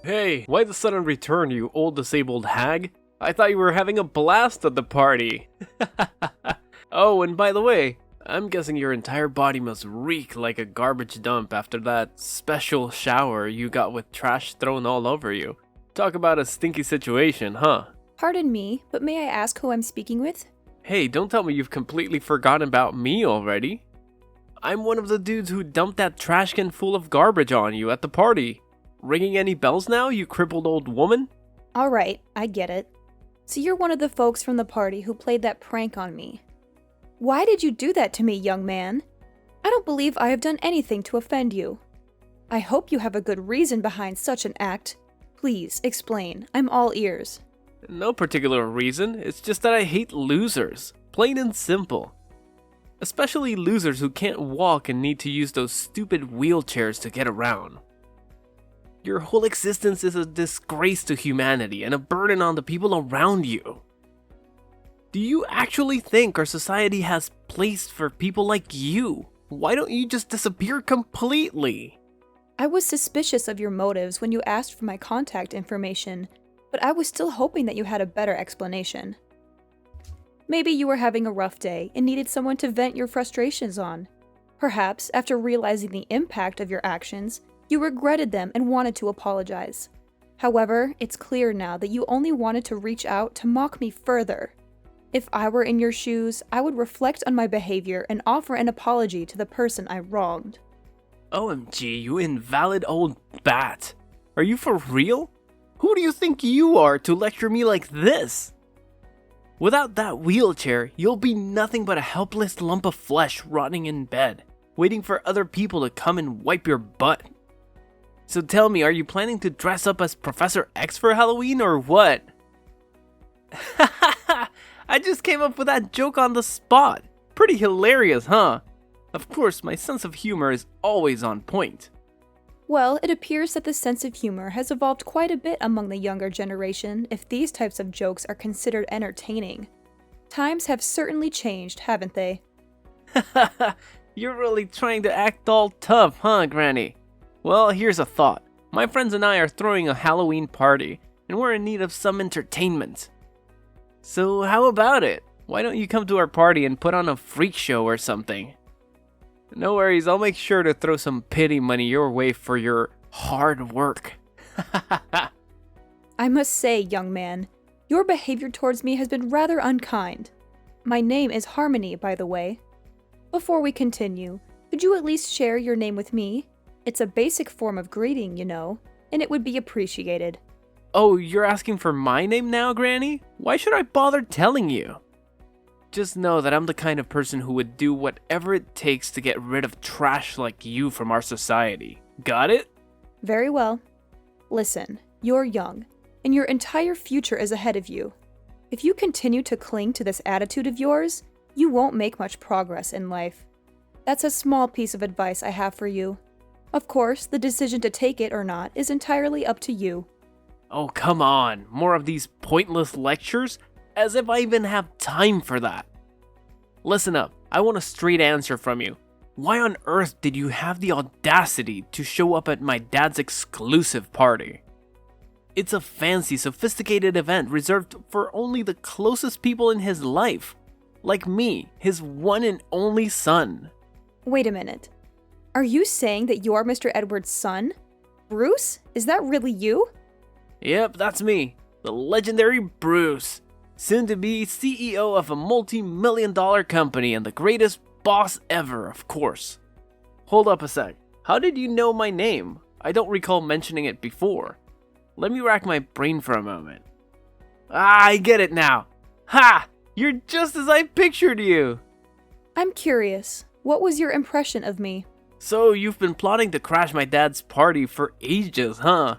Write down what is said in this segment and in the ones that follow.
Hey, why the sudden return, you old disabled hag? I thought you were having a blast at the party. Oh, and by the way, I'm guessing your entire body must reek like a garbage dump after that special shower you got with trash thrown all over you. Talk about a stinky situation, huh? Pardon me, but may I ask who I'm speaking with? Hey, don't tell me you've completely forgotten about me already. I'm one of the dudes who dumped that trash can full of garbage on you at the party. Ringing any bells now, you crippled old woman? Alright, I get it. So you're one of the folks from the party who played that prank on me. Why did you do that to me, young man? I don't believe I have done anything to offend you. I hope you have a good reason behind such an act. Please, explain. I'm all ears. No particular reason, it's just that I hate losers. Plain and simple. Especially losers who can't walk and need to use those stupid wheelchairs to get around. Your whole existence is a disgrace to humanity and a burden on the people around you. Do you actually think our society has place for people like you? Why don't you just disappear completely? I was suspicious of your motives when you asked for my contact information, but I was still hoping that you had a better explanation. Maybe you were having a rough day and needed someone to vent your frustrations on. Perhaps, after realizing the impact of your actions, you regretted them and wanted to apologize. However, it's clear now that you only wanted to reach out to mock me further. If I were in your shoes, I would reflect on my behavior and offer an apology to the person I wronged. OMG, you invalid old bat. Are you for real? Who do you think you are to lecture me like this? Without that wheelchair, you'll be nothing but a helpless lump of flesh rotting in bed, waiting for other people to come and wipe your butt. So tell me, are you planning to dress up as Professor X for Halloween or what? I just came up with that joke on the spot. Pretty hilarious, huh? Of course, my sense of humor is always on point. Well, it appears that the sense of humor has evolved quite a bit among the younger generation if these types of jokes are considered entertaining. Times have certainly changed, haven't they? You're really trying to act all tough, huh, Granny? Well, here's a thought. My friends and I are throwing a Halloween party, and we're in need of some entertainment. So how about it? Why don't you come to our party and put on a freak show or something? No worries, I'll make sure to throw some pity money your way for your hard work. I must say, young man, your behavior towards me has been rather unkind. My name is Harmony, by the way. Before we continue, could you at least share your name with me? It's a basic form of greeting, you know, and it would be appreciated. Oh, you're asking for my name now, Granny? Why should I bother telling you? Just know that I'm the kind of person who would do whatever it takes to get rid of trash like you from our society. Got it? Very well. Listen, you're young, and your entire future is ahead of you. If you continue to cling to this attitude of yours, you won't make much progress in life. That's a small piece of advice I have for you. Of course, the decision to take it or not is entirely up to you. Oh, come on. More of these pointless lectures? As if I even have time for that. Listen up, I want a straight answer from you. Why on earth did you have the audacity to show up at my dad's exclusive party? It's a fancy, sophisticated event reserved for only the closest people in his life. Like me, his one and only son. Wait a minute. Are you saying that you're Mr. Edwards' son? Bruce? Is that really you? Yep, that's me. The legendary Bruce. Soon to be CEO of a multi-million-dollar company and the greatest boss ever, of course. Hold up a sec. How did you know my name? I don't recall mentioning it before. Let me rack my brain for a moment. I get it now. Ha! You're just as I pictured you. I'm curious. What was your impression of me? So you've been plotting to crash my dad's party for ages, huh?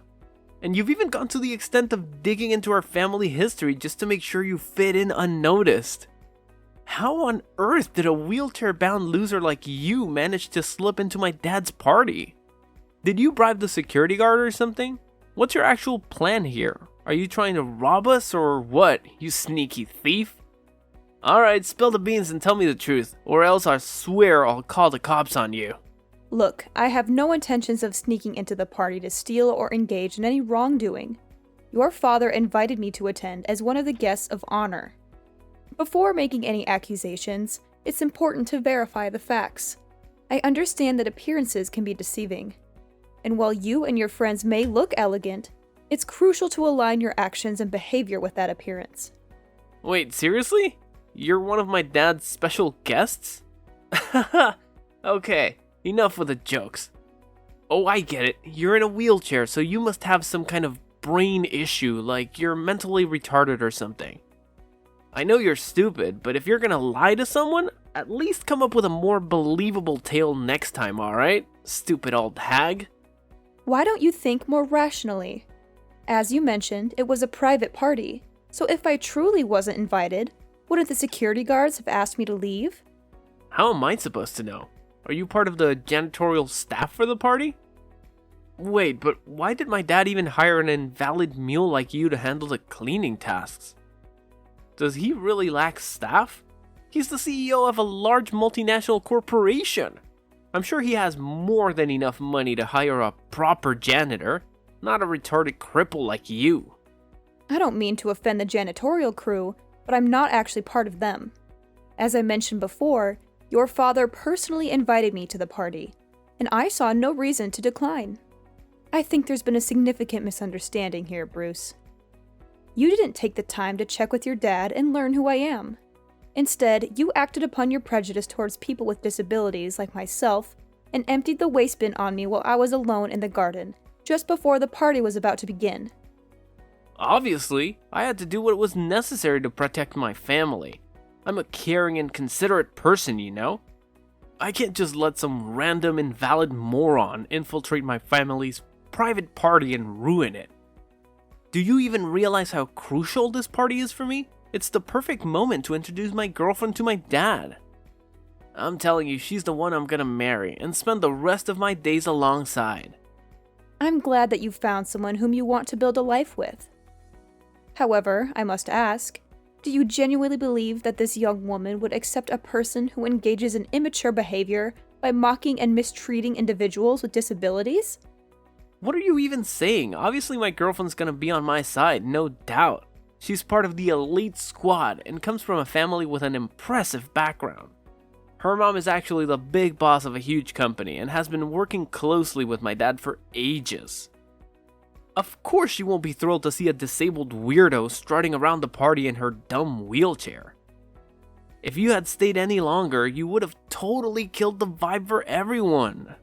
And you've even gone to the extent of digging into our family history just to make sure you fit in unnoticed. How on earth did a wheelchair-bound loser like you manage to slip into my dad's party? Did you bribe the security guard or something? What's your actual plan here? Are you trying to rob us or what, you sneaky thief? Alright, spill the beans and tell me the truth, or else I swear I'll call the cops on you. Look, I have no intentions of sneaking into the party to steal or engage in any wrongdoing. Your father invited me to attend as one of the guests of honor. Before making any accusations, it's important to verify the facts. I understand that appearances can be deceiving. And while you and your friends may look elegant, it's crucial to align your actions and behavior with that appearance. Wait, seriously? You're one of my dad's special guests? Okay, enough with the jokes. Oh, I get it. You're in a wheelchair, so you must have some kind of brain issue, like you're mentally retarded or something. I know you're stupid, but if you're gonna lie to someone, at least come up with a more believable tale next time, alright? Stupid old hag. Why don't you think more rationally? As you mentioned, it was a private party, so if I truly wasn't invited, wouldn't the security guards have asked me to leave? How am I supposed to know? Are you part of the janitorial staff for the party? Wait, but why did my dad even hire an invalid mule like you to handle the cleaning tasks? Does he really lack staff? He's the CEO of a large multinational corporation. I'm sure he has more than enough money to hire a proper janitor, not a retarded cripple like you. I don't mean to offend the janitorial crew, but I'm not actually part of them. As I mentioned before, your father personally invited me to the party, and I saw no reason to decline. I think there's been a significant misunderstanding here, Bruce. You didn't take the time to check with your dad and learn who I am. Instead, you acted upon your prejudice towards people with disabilities like myself and emptied the waste bin on me while I was alone in the garden, just before the party was about to begin. Obviously, I had to do what was necessary to protect my family. I'm a caring and considerate person, you know? I can't just let some random invalid moron infiltrate my family's private party and ruin it. Do you even realize how crucial this party is for me? It's the perfect moment to introduce my girlfriend to my dad. I'm telling you, she's the one I'm gonna marry and spend the rest of my days alongside. I'm glad that you found someone whom you want to build a life with. However, I must ask, do you genuinely believe that this young woman would accept a person who engages in immature behavior by mocking and mistreating individuals with disabilities? What are you even saying? Obviously my girlfriend's gonna be on my side, no doubt. She's part of the elite squad and comes from a family with an impressive background. Her mom is actually the big boss of a huge company and has been working closely with my dad for ages. Of course she won't be thrilled to see a disabled weirdo strutting around the party in her dumb wheelchair. If you had stayed any longer, you would have totally killed the vibe for everyone.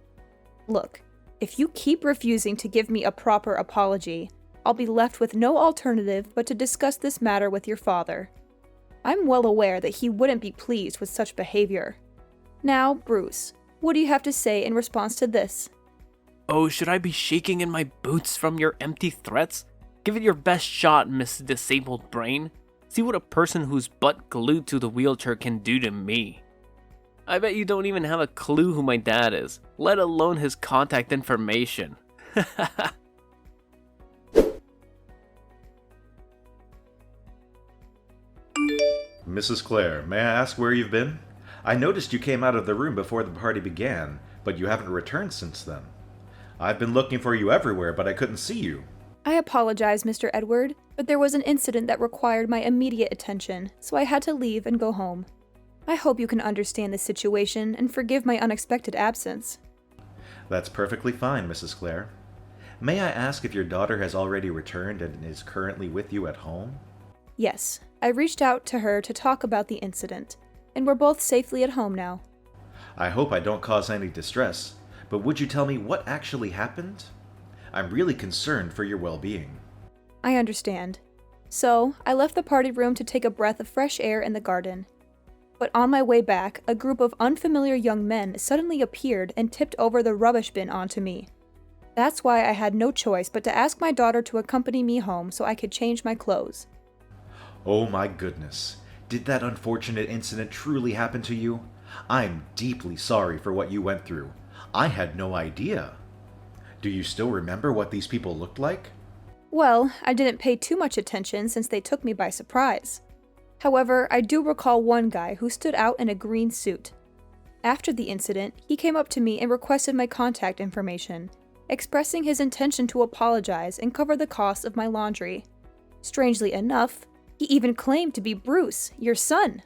Look, if you keep refusing to give me a proper apology, I'll be left with no alternative but to discuss this matter with your father. I'm well aware that he wouldn't be pleased with such behavior. Now, Bruce, what do you have to say in response to this? Oh, should I be shaking in my boots from your empty threats? Give it your best shot, Miss Disabled Brain. See what a person who's butt glued to the wheelchair can do to me. I bet you don't even have a clue who my dad is, let alone his contact information. Mrs. Clare, may I ask where you've been? I noticed you came out of the room before the party began, but you haven't returned since then. I've been looking for you everywhere, but I couldn't see you. I apologize, Mr. Edward, but there was an incident that required my immediate attention, so I had to leave and go home. I hope you can understand the situation and forgive my unexpected absence. That's perfectly fine, Mrs. Clare. May I ask if your daughter has already returned and is currently with you at home? Yes, I reached out to her to talk about the incident, and we're both safely at home now. I hope I don't cause any distress, but would you tell me what actually happened? I'm really concerned for your well-being. I understand. So, I left the party room to take a breath of fresh air in the garden. But on my way back, a group of unfamiliar young men suddenly appeared and tipped over the rubbish bin onto me. That's why I had no choice but to ask my daughter to accompany me home so I could change my clothes. Oh my goodness. Did that unfortunate incident truly happen to you? I'm deeply sorry for what you went through. I had no idea. Do you still remember what these people looked like? Well, I didn't pay too much attention since they took me by surprise. However, I do recall one guy who stood out in a green suit. After the incident, he came up to me and requested my contact information, expressing his intention to apologize and cover the cost of my laundry. Strangely enough, he even claimed to be Bruce, your son.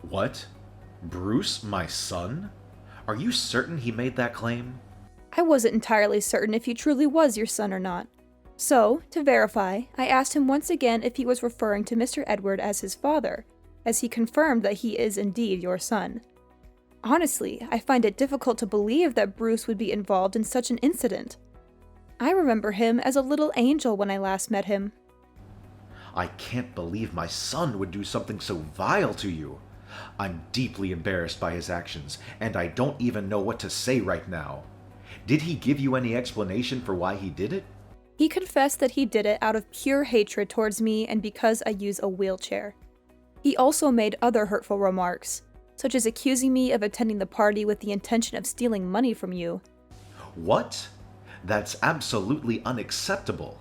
What? Bruce, my son? Are you certain he made that claim? I wasn't entirely certain if he truly was your son or not. So, to verify, I asked him once again if he was referring to Mr. Edward as his father, as he confirmed that he is indeed your son. Honestly, I find it difficult to believe that Bruce would be involved in such an incident. I remember him as a little angel when I last met him. I can't believe my son would do something so vile to you. I'm deeply embarrassed by his actions, and I don't even know what to say right now. Did he give you any explanation for why he did it? He confessed that he did it out of pure hatred towards me and because I use a wheelchair. He also made other hurtful remarks, such as accusing me of attending the party with the intention of stealing money from you. What? That's absolutely unacceptable.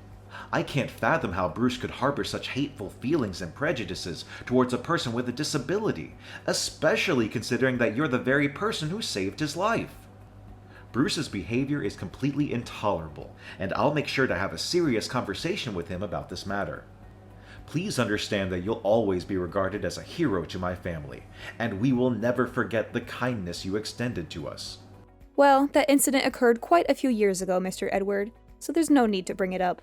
I can't fathom how Bruce could harbor such hateful feelings and prejudices towards a person with a disability, especially considering that you're the very person who saved his life. Bruce's behavior is completely intolerable, and I'll make sure to have a serious conversation with him about this matter. Please understand that you'll always be regarded as a hero to my family, and we will never forget the kindness you extended to us. Well, that incident occurred quite a few years ago, Mr. Edward, so there's no need to bring it up.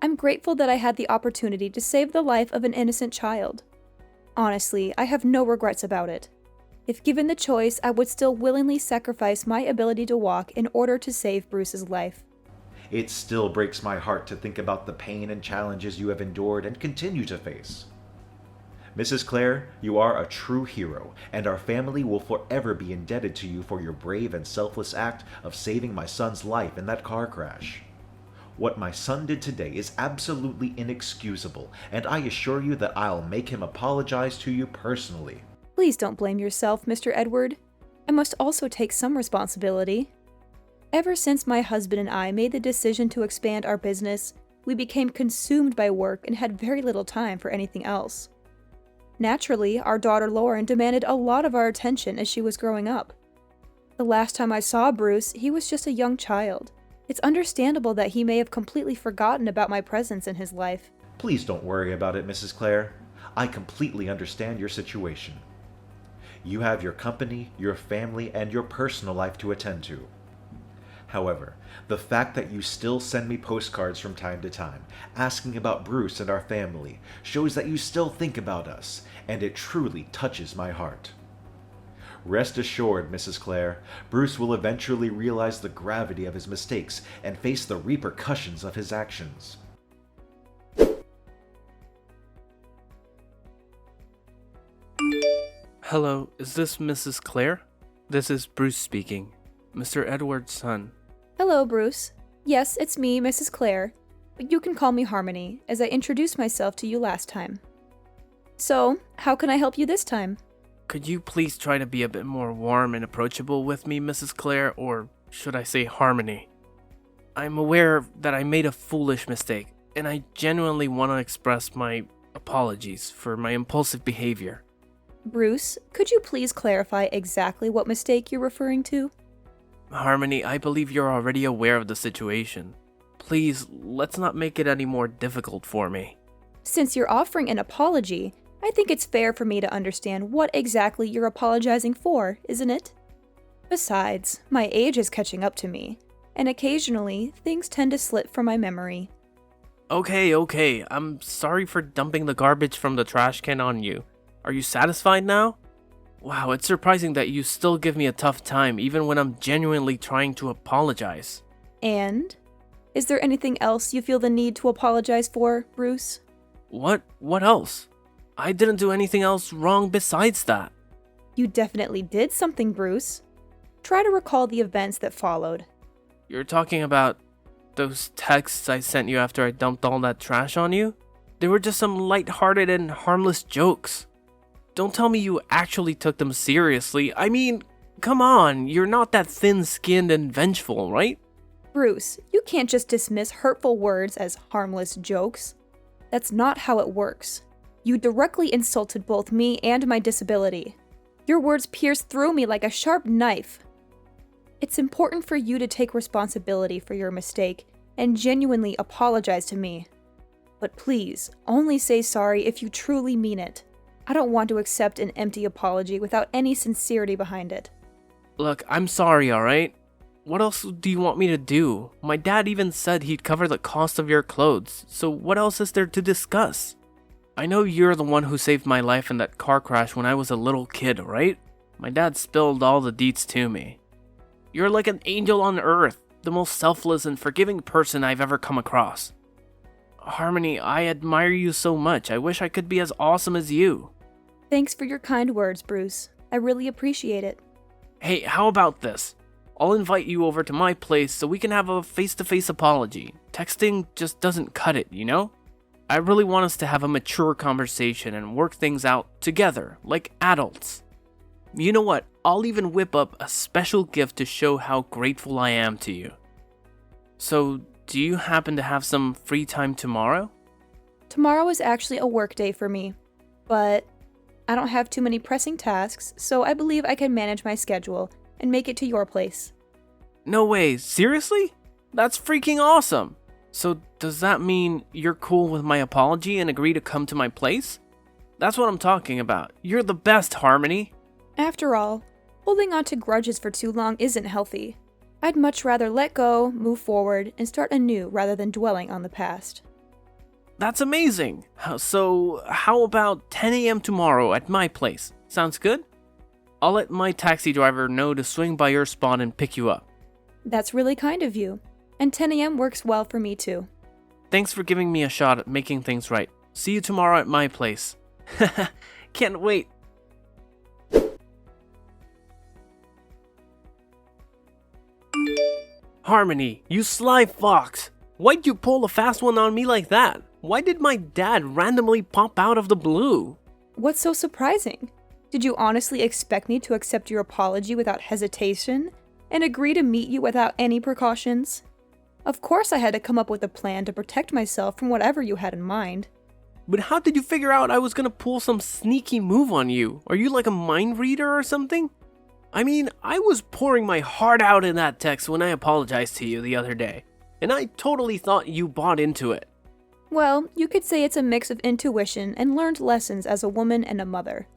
I'm grateful that I had the opportunity to save the life of an innocent child. Honestly, I have no regrets about it. If given the choice, I would still willingly sacrifice my ability to walk in order to save Bruce's life. It still breaks my heart to think about the pain and challenges you have endured and continue to face. Mrs. Clare, you are a true hero, and our family will forever be indebted to you for your brave and selfless act of saving my son's life in that car crash. What my son did today is absolutely inexcusable, and I assure you that I'll make him apologize to you personally. Please don't blame yourself, Mr. Edward. I must also take some responsibility. Ever since my husband and I made the decision to expand our business, we became consumed by work and had very little time for anything else. Naturally, our daughter Lauren demanded a lot of our attention as she was growing up. The last time I saw Bruce, he was just a young child. It's understandable that he may have completely forgotten about my presence in his life. Please don't worry about it, Mrs. Clare. I completely understand your situation. You have your company, your family, and your personal life to attend to. However, the fact that you still send me postcards from time to time, asking about Bruce and our family, shows that you still think about us, and it truly touches my heart. Rest assured, Mrs. Clare, Bruce will eventually realize the gravity of his mistakes and face the repercussions of his actions. Hello, is this Mrs. Clare? This is Bruce speaking, Mr. Edward's son. Hello, Bruce. Yes, it's me, Mrs. Clare, but you can call me Harmony, as I introduced myself to you last time. So, how can I help you this time? Could you please try to be a bit more warm and approachable with me, Mrs. Clare, or should I say Harmony? I'm aware that I made a foolish mistake, and I genuinely want to express my apologies for my impulsive behavior. Bruce, could you please clarify exactly what mistake you're referring to? Harmony, I believe you're already aware of the situation. Please, let's not make it any more difficult for me. Since you're offering an apology, I think it's fair for me to understand what exactly you're apologizing for, isn't it? Besides, my age is catching up to me, and occasionally, things tend to slip from my memory. Okay, I'm sorry for dumping the garbage from the trash can on you. Are you satisfied now? Wow, it's surprising that you still give me a tough time even when I'm genuinely trying to apologize. And? Is there anything else you feel the need to apologize for, Bruce? What else? I didn't do anything else wrong besides that. You definitely did something, Bruce. Try to recall the events that followed. You're talking about those texts I sent you after I dumped all that trash on you? They were just some light-hearted and harmless jokes. Don't tell me you actually took them seriously. I mean, come on, you're not that thin-skinned and vengeful, right? Bruce, you can't just dismiss hurtful words as harmless jokes. That's not how it works. You directly insulted both me and my disability. Your words pierce through me like a sharp knife. It's important for you to take responsibility for your mistake and genuinely apologize to me. But please, only say sorry if you truly mean it. I don't want to accept an empty apology without any sincerity behind it. Look, I'm sorry, alright? What else do you want me to do? My dad even said he'd cover the cost of your clothes, so what else is there to discuss? I know you're the one who saved my life in that car crash when I was a little kid, right? My dad spilled all the deets to me. You're like an angel on earth, the most selfless and forgiving person I've ever come across. Harmony, I admire you so much. I wish I could be as awesome as you. Thanks for your kind words, Bruce. I really appreciate it. Hey, how about this? I'll invite you over to my place so we can have a face-to-face apology. Texting just doesn't cut it, you know? I really want us to have a mature conversation and work things out together, like adults. You know what? I'll even whip up a special gift to show how grateful I am to you. So, do you happen to have some free time tomorrow? Tomorrow is actually a work day for me, but I don't have too many pressing tasks, so I believe I can manage my schedule and make it to your place. No way, seriously? That's freaking awesome! So does that mean you're cool with my apology and agree to come to my place? That's what I'm talking about. You're the best, Harmony. After all, holding on to grudges for too long isn't healthy. I'd much rather let go, move forward, and start anew rather than dwelling on the past. That's amazing. So how about 10 a.m. tomorrow at my place? Sounds good? I'll let my taxi driver know to swing by your spot and pick you up. That's really kind of you. And 10 a.m. works well for me too. Thanks for giving me a shot at making things right. See you tomorrow at my place. Can't wait. Harmony, you sly fox. Why'd you pull a fast one on me like that? Why did my dad randomly pop out of the blue? What's so surprising? Did you honestly expect me to accept your apology without hesitation and agree to meet you without any precautions? Of course I had to come up with a plan to protect myself from whatever you had in mind. But how did you figure out I was gonna pull some sneaky move on you? Are you like a mind reader or something? I mean, I was pouring my heart out in that text when I apologized to you the other day, and I totally thought you bought into it. Well, you could say it's a mix of intuition and learned lessons as a woman and a mother.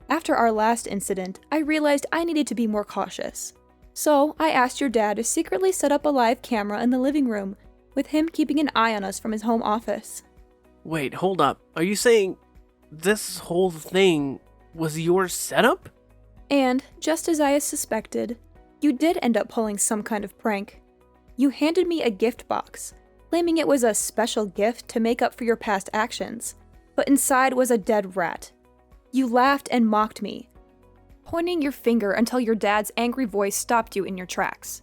After our last incident, I realized I needed to be more cautious. So, I asked your dad to secretly set up a live camera in the living room, with him keeping an eye on us from his home office. Wait, hold up. Are you saying this whole thing was your setup? And, just as I suspected, you did end up pulling some kind of prank. You handed me a gift box, claiming it was a special gift to make up for your past actions, but inside was a dead rat. You laughed and mocked me, pointing your finger until your dad's angry voice stopped you in your tracks.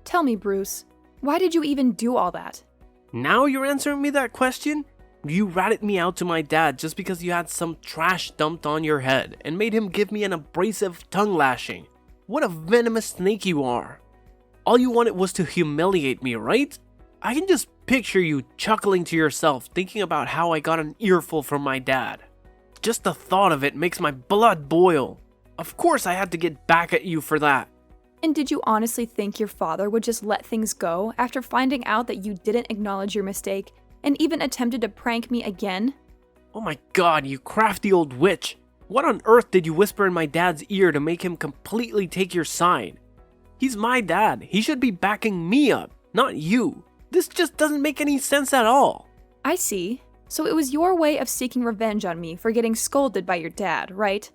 Tell me, Bruce, why did you even do all that? Now you're answering me that question? You ratted me out to my dad just because you had some trash dumped on your head and made him give me an abrasive tongue lashing. What a venomous snake you are. All you wanted was to humiliate me, right? I can just picture you chuckling to yourself thinking about how I got an earful from my dad. Just the thought of it makes my blood boil. Of course I had to get back at you for that. And did you honestly think your father would just let things go after finding out that you didn't acknowledge your mistake and even attempted to prank me again? Oh my god, you crafty old witch. What on earth did you whisper in my dad's ear to make him completely take your side? He's my dad. He should be backing me up, not you. This just doesn't make any sense at all. I see. So it was your way of seeking revenge on me for getting scolded by your dad, right?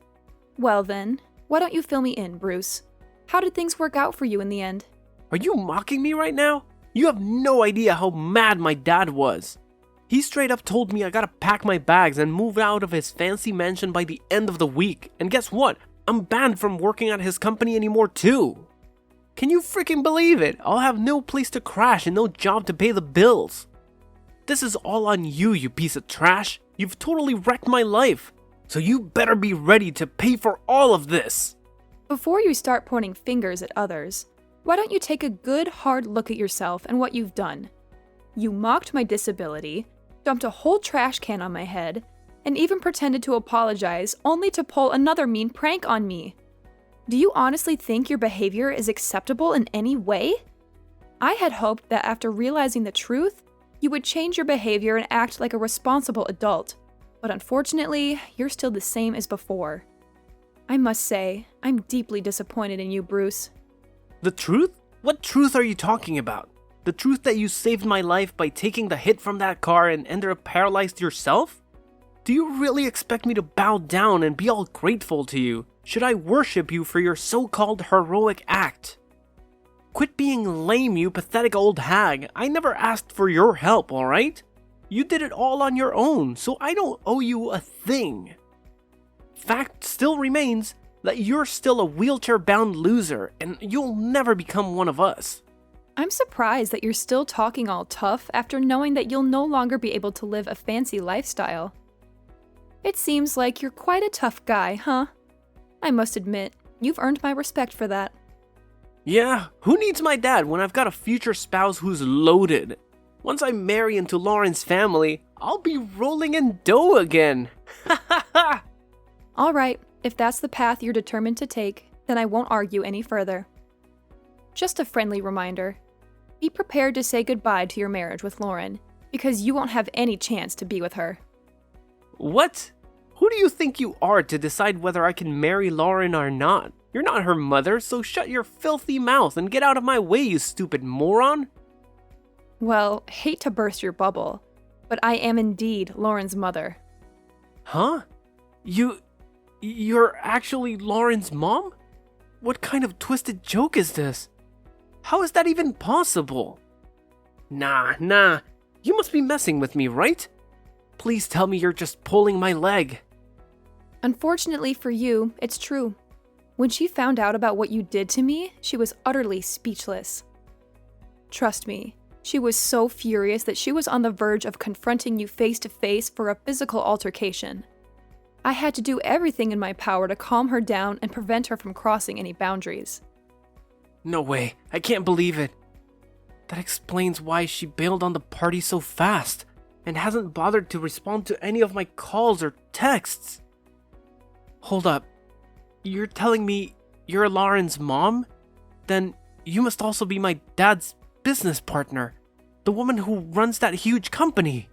Well then, why don't you fill me in, Bruce? How did things work out for you in the end? Are you mocking me right now? You have no idea how mad my dad was. He straight up told me I gotta pack my bags and move out of his fancy mansion by the end of the week. And guess what? I'm banned from working at his company anymore too. Can you freaking believe it? I'll have no place to crash and no job to pay the bills. This is all on you, you piece of trash. You've totally wrecked my life. So you better be ready to pay for all of this. Before you start pointing fingers at others, why don't you take a good hard look at yourself and what you've done? You mocked my disability, dumped a whole trash can on my head, and even pretended to apologize only to pull another mean prank on me. Do you honestly think your behavior is acceptable in any way? I had hoped that after realizing the truth, you would change your behavior and act like a responsible adult, but unfortunately, you're still the same as before. I must say, I'm deeply disappointed in you, Bruce. The truth? What truth are you talking about? The truth that you saved my life by taking the hit from that car and ended up paralyzed yourself? Do you really expect me to bow down and be all grateful to you? Should I worship you for your so-called heroic act? Quit being lame, you pathetic old hag. I never asked for your help, alright? You did it all on your own, so I don't owe you a thing. Fact still remains that you're still a wheelchair-bound loser, and you'll never become one of us. I'm surprised that you're still talking all tough after knowing that you'll no longer be able to live a fancy lifestyle. It seems like you're quite a tough guy, huh? I must admit, you've earned my respect for that. Yeah, who needs my dad when I've got a future spouse who's loaded? Once I marry into Lauren's family, I'll be rolling in dough again. Ha ha ha! Alright, if that's the path you're determined to take, then I won't argue any further. Just a friendly reminder. Be prepared to say goodbye to your marriage with Lauren, because you won't have any chance to be with her. What? Who do you think you are to decide whether I can marry Lauren or not? You're not her mother, so shut your filthy mouth and get out of my way, you stupid moron! Well, hate to burst your bubble, but I am indeed Lauren's mother. Huh? You're actually Lauren's mom? What kind of twisted joke is this? How is that even possible? Nah, you must be messing with me, right? Please tell me you're just pulling my leg. Unfortunately for you, it's true. When she found out about what you did to me, she was utterly speechless. Trust me, she was so furious that she was on the verge of confronting you face to face for a physical altercation. I had to do everything in my power to calm her down and prevent her from crossing any boundaries. No way, I can't believe it. That explains why she bailed on the party so fast and hasn't bothered to respond to any of my calls or texts. Hold up, you're telling me you're Lauren's mom? Then you must also be my dad's business partner, the woman who runs that huge company.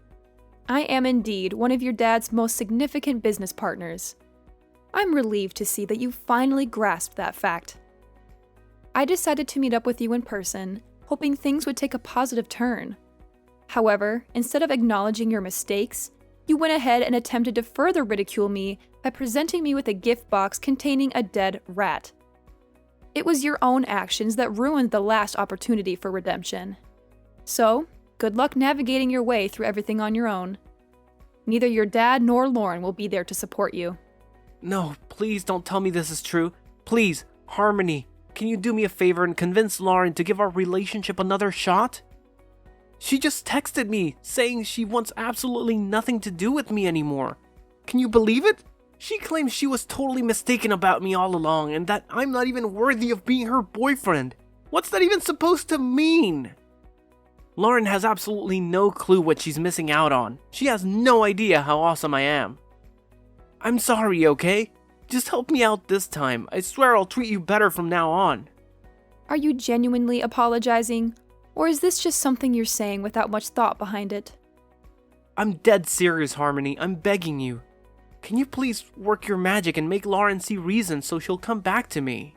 I am indeed one of your dad's most significant business partners. I'm relieved to see that you finally grasped that fact. I decided to meet up with you in person, hoping things would take a positive turn. However, instead of acknowledging your mistakes, you went ahead and attempted to further ridicule me by presenting me with a gift box containing a dead rat. It was your own actions that ruined the last opportunity for redemption. So, good luck navigating your way through everything on your own. Neither your dad nor Lauren will be there to support you. No, please don't tell me this is true. Please, Harmony, can you do me a favor and convince Lauren to give our relationship another shot? She just texted me saying she wants absolutely nothing to do with me anymore. Can you believe it? She claims she was totally mistaken about me all along and that I'm not even worthy of being her boyfriend. What's that even supposed to mean? Lauren has absolutely no clue what she's missing out on. She has no idea how awesome I am. I'm sorry, okay? Just help me out this time. I swear I'll treat you better from now on. Are you genuinely apologizing? Or is this just something you're saying without much thought behind it? I'm dead serious, Harmony. I'm begging you. Can you please work your magic and make Lauren see reason so she'll come back to me?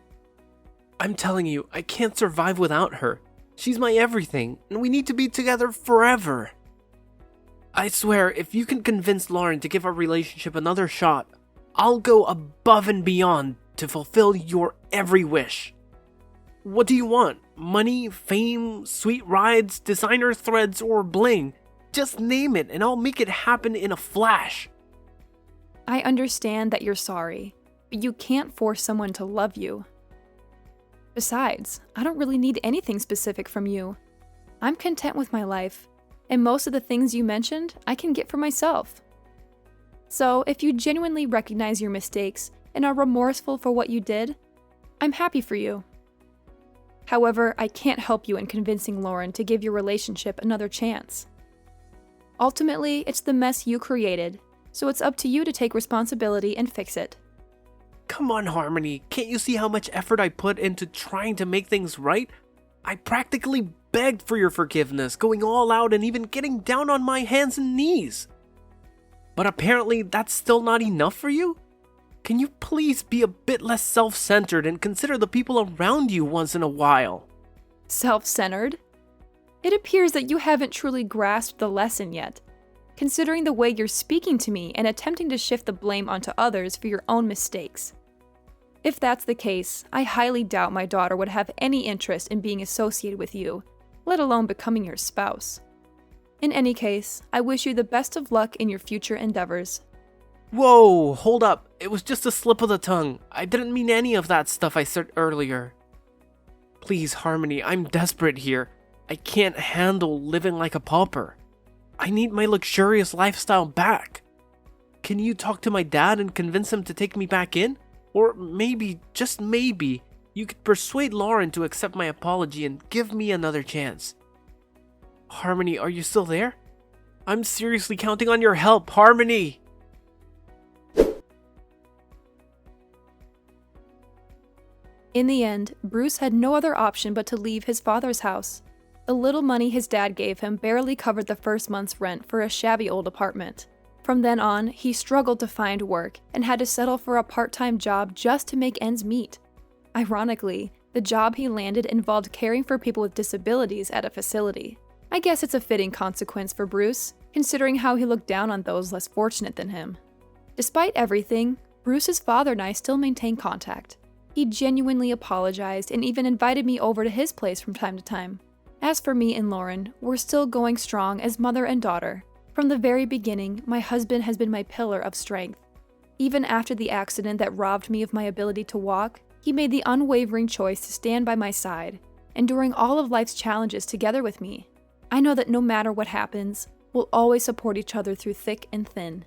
I'm telling you, I can't survive without her. She's my everything, and we need to be together forever. I swear, if you can convince Lauren to give our relationship another shot, I'll go above and beyond to fulfill your every wish. What do you want? Money, fame, sweet rides, designer threads, or bling? Just name it, and I'll make it happen in a flash. I understand that you're sorry, but you can't force someone to love you. Besides, I don't really need anything specific from you. I'm content with my life, and most of the things you mentioned, I can get for myself. So, if you genuinely recognize your mistakes and are remorseful for what you did, I'm happy for you. However, I can't help you in convincing Lauren to give your relationship another chance. Ultimately, it's the mess you created, so it's up to you to take responsibility and fix it. Come on, Harmony, can't you see how much effort I put into trying to make things right? I practically begged for your forgiveness, going all out and even getting down on my hands and knees. But apparently that's still not enough for you? Can you please be a bit less self-centered and consider the people around you once in a while? Self-centered? It appears that you haven't truly grasped the lesson yet, considering the way you're speaking to me and attempting to shift the blame onto others for your own mistakes. If that's the case, I highly doubt my daughter would have any interest in being associated with you, let alone becoming your spouse. In any case, I wish you the best of luck in your future endeavors. Whoa, hold up. It was just a slip of the tongue. I didn't mean any of that stuff I said earlier. Please, Harmony, I'm desperate here. I can't handle living like a pauper. I need my luxurious lifestyle back. Can you talk to my dad and convince him to take me back in? Or maybe, just maybe, you could persuade Lauren to accept my apology and give me another chance. Harmony, are you still there? I'm seriously counting on your help, Harmony! In the end, Bruce had no other option but to leave his father's house. The little money his dad gave him barely covered the first month's rent for a shabby old apartment. From then on, he struggled to find work and had to settle for a part-time job just to make ends meet. Ironically, the job he landed involved caring for people with disabilities at a facility. I guess it's a fitting consequence for Bruce, considering how he looked down on those less fortunate than him. Despite everything, Bruce's father and I still maintain contact. He genuinely apologized and even invited me over to his place from time to time. As for me and Lauren, we're still going strong as mother and daughter. From the very beginning, my husband has been my pillar of strength. Even after the accident that robbed me of my ability to walk, he made the unwavering choice to stand by my side, enduring all of life's challenges together with me. I know that no matter what happens, we'll always support each other through thick and thin.